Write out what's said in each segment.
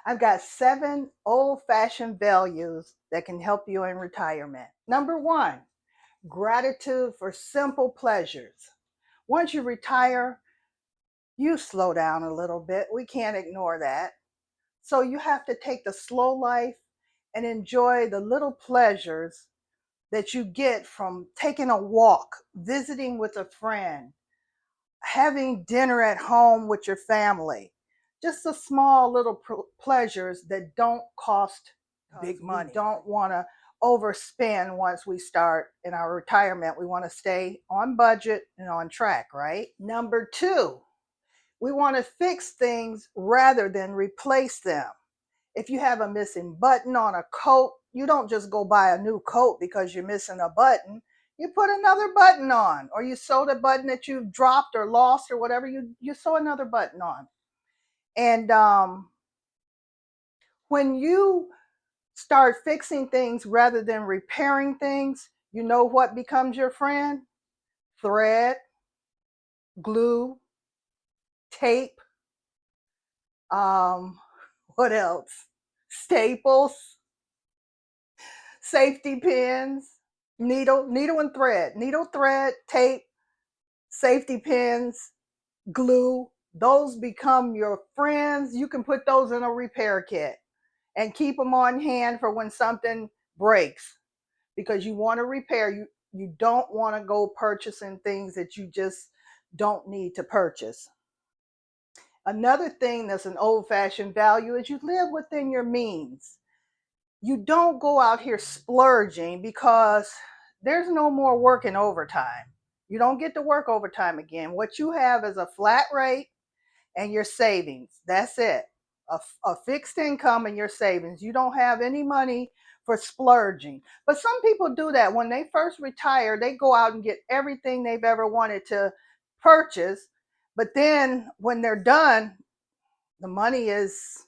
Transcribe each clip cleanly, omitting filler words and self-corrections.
I've got 7 old-fashioned values that can help you in retirement. Number 1, gratitude for simple pleasures. Once you retire, you slow down a little bit. We can't ignore that. So you have to take the slow life and enjoy the little pleasures that you get from taking a walk, visiting with a friend, having dinner at home with your family. Just the small little pleasures that don't cost big money. We don't want to overspend once we start in our retirement. We want to stay on budget and on track, right? Number 2, we want to fix things rather than replace them. If you have a missing button on a coat, you don't just go buy a new coat because you're missing a button. You put another button on, or you sew the button that you've dropped or lost or whatever, you sew another button on. And when you start fixing things rather than repairing things, you know what becomes your friend? Thread, glue, tape, um, what else? Staples, safety pins, needle and thread, needle, thread, tape, safety pins, glue. Those become your friends. You can put those in a repair kit and keep them on hand for when something breaks, because you want to repair. You don't want to go purchasing things that you just don't need to purchase. Another thing that's an old-fashioned value is you live within your means. You don't go out here splurging because there's no more working overtime. You don't get to work overtime again. What you have is a flat rate and your savings. That's it. A fixed income and your savings. You don't have any money for splurging. But some people do that. When they first retire, they go out and get everything they've ever wanted to purchase. But then when they're done, the money is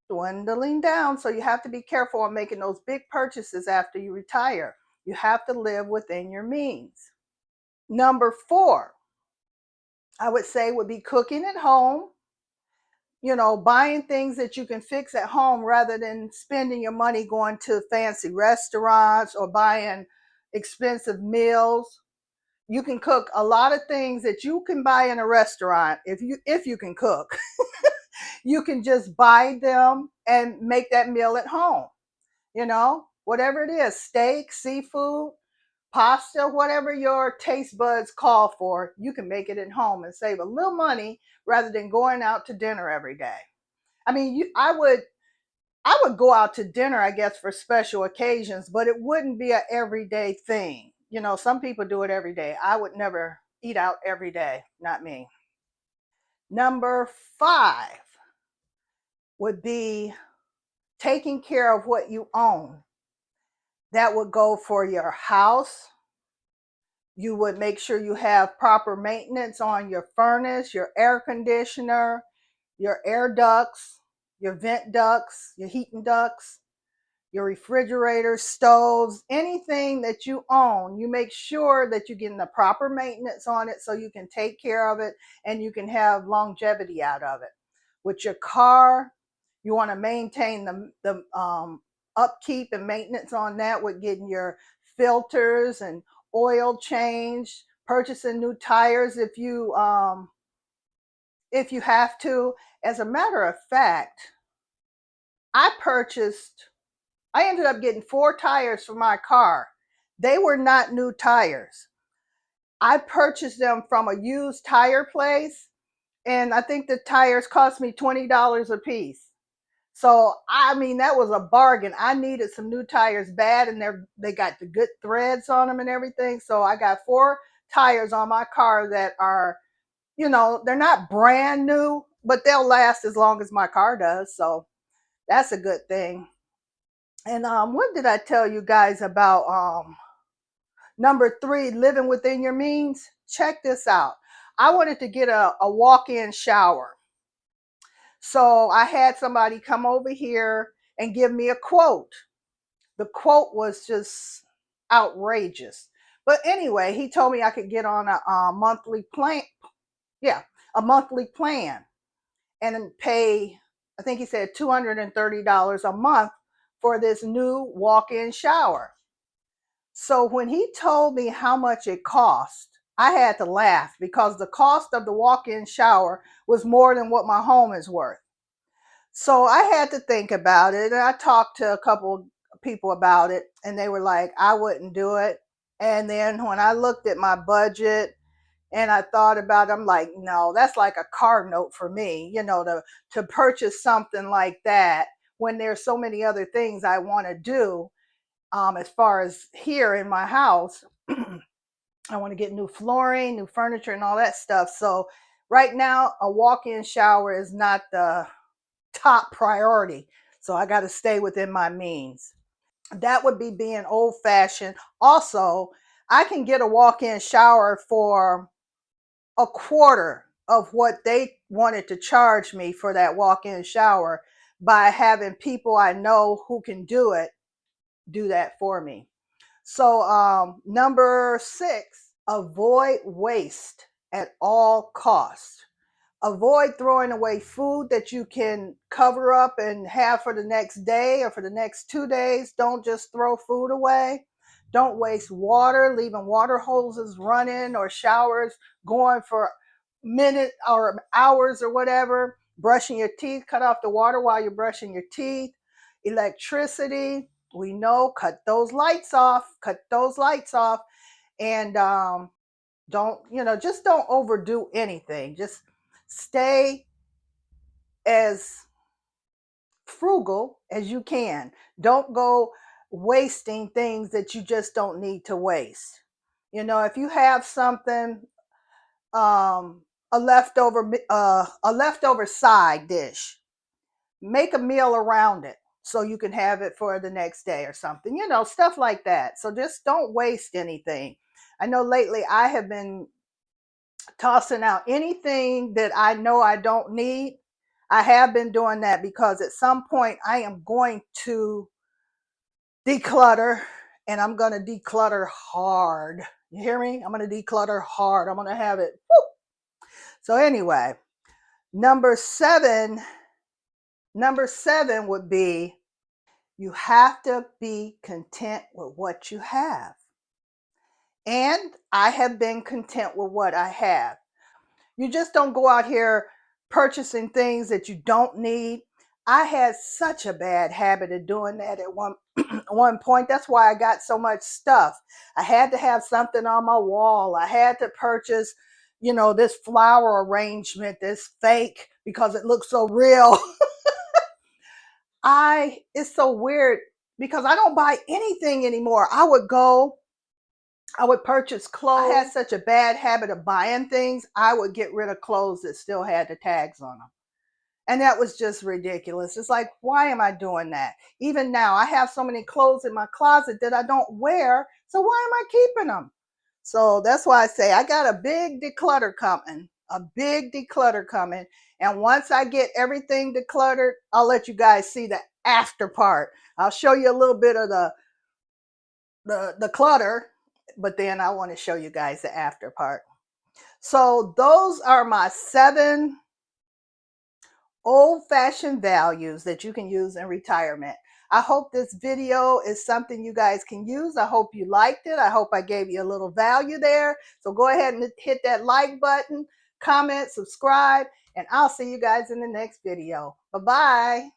dwindling down. So you have to be careful on making those big purchases after you retire. You have to live within your means. Number 4, I would say, would be cooking at home. Buying things that you can fix at home rather than spending your money going to fancy restaurants or buying expensive meals. You can cook a lot of things that you can buy in a restaurant if you can cook. You can just buy them and make that meal at home. Whatever it is, steak, seafood, pasta, whatever your taste buds call for, you can make it at home and save a little money rather than going out to dinner every day. I mean, I would go out to dinner, I guess, for special occasions, but it wouldn't be an everyday thing. Some people do it every day. I would never eat out every day, not me. Number 5 would be taking care of what you own. That would go for your house. You would make sure you have proper maintenance on your furnace, your air conditioner, your air ducts, your vent ducts, your heating ducts, your refrigerators, stoves, anything that you own. You make sure that you're getting the proper maintenance on it so you can take care of it and you can have longevity out of it. With your car, you want to maintain the upkeep and maintenance on that with getting your filters and oil changed, purchasing new tires if you have to. As a matter of fact, I purchased I ended up getting 4 tires for my car. They were not new tires. I purchased them from a used tire place, and I think the tires cost me $20 a piece. So, I mean, that was a bargain. I needed some new tires bad, and they got the good threads on them and everything. So, I got 4 tires on my car that are, they're not brand new, but they'll last as long as my car does. So, that's a good thing. And what did I tell you guys about number 3, living within your means? Check this out. I wanted to get a walk-in shower. So I had somebody come over here and give me a quote. The quote was just outrageous. But anyway, he told me I could get on a monthly plan. Yeah, a monthly plan and pay I think he said $230 a month for this new walk-in shower. So when he told me how much it cost, I had to laugh because the cost of the walk-in shower was more than what my home is worth. So I had to think about it, and I talked to a couple people about it, and they were like, I wouldn't do it. And then when I looked at my budget and I thought about it, I'm like, no, that's like a car note for me, to purchase something like that when there's so many other things I want to do. As far as here in my house, I want to get new flooring, new furniture, and all that stuff. So right now, a walk-in shower is not the top priority. So I got to stay within my means. That would be being old fashioned. Also, I can get a walk-in shower for a quarter of what they wanted to charge me for that walk-in shower by having people I know who can do that for me. So number 6, avoid waste at all costs. Avoid throwing away food that you can cover up and have for the next day or for the next 2 days. Don't just throw food away. Don't waste water, leaving water hoses running or showers going for minutes or hours or whatever. Brushing your teeth, cut off the water while you're brushing your teeth. Electricity, we know, cut those lights off, and just don't overdo anything. Just stay as frugal as you can. Don't go wasting things that you just don't need to waste. If you have something, a leftover side dish, make a meal around it so you can have it for the next day or something, stuff like that. So just don't waste anything. I know lately I have been tossing out anything that I know I don't need. I have been doing that because at some point I am going to declutter, and I'm going to declutter hard. You hear me? I'm going to declutter hard. I'm going to have it. Woo! So anyway, number 7 would be, you have to be content with what you have. And I have been content with what I have. You just don't go out here purchasing things that you don't need. I had such a bad habit of doing that at one point. That's why I got so much stuff. I had to have something on my wall. I had to purchase, this flower arrangement, this fake, because it looks so real. It's so weird because I don't buy anything anymore. I would purchase clothes. I had such a bad habit of buying things. I would get rid of clothes that still had the tags on them. And that was just ridiculous. It's like, why am I doing that? Even now, I have so many clothes in my closet that I don't wear. So why am I keeping them? So that's why I say I got a big declutter coming. And once I get everything decluttered, I'll let you guys see the after part. I'll show you a little bit of the clutter, but then I want to show you guys the after part. So those are my 7 old-fashioned values that you can use in retirement. I hope this video is something you guys can use. I hope you liked it. I hope I gave you a little value there. So go ahead and hit that like button, comment, subscribe, and I'll see you guys in the next video. Bye-bye.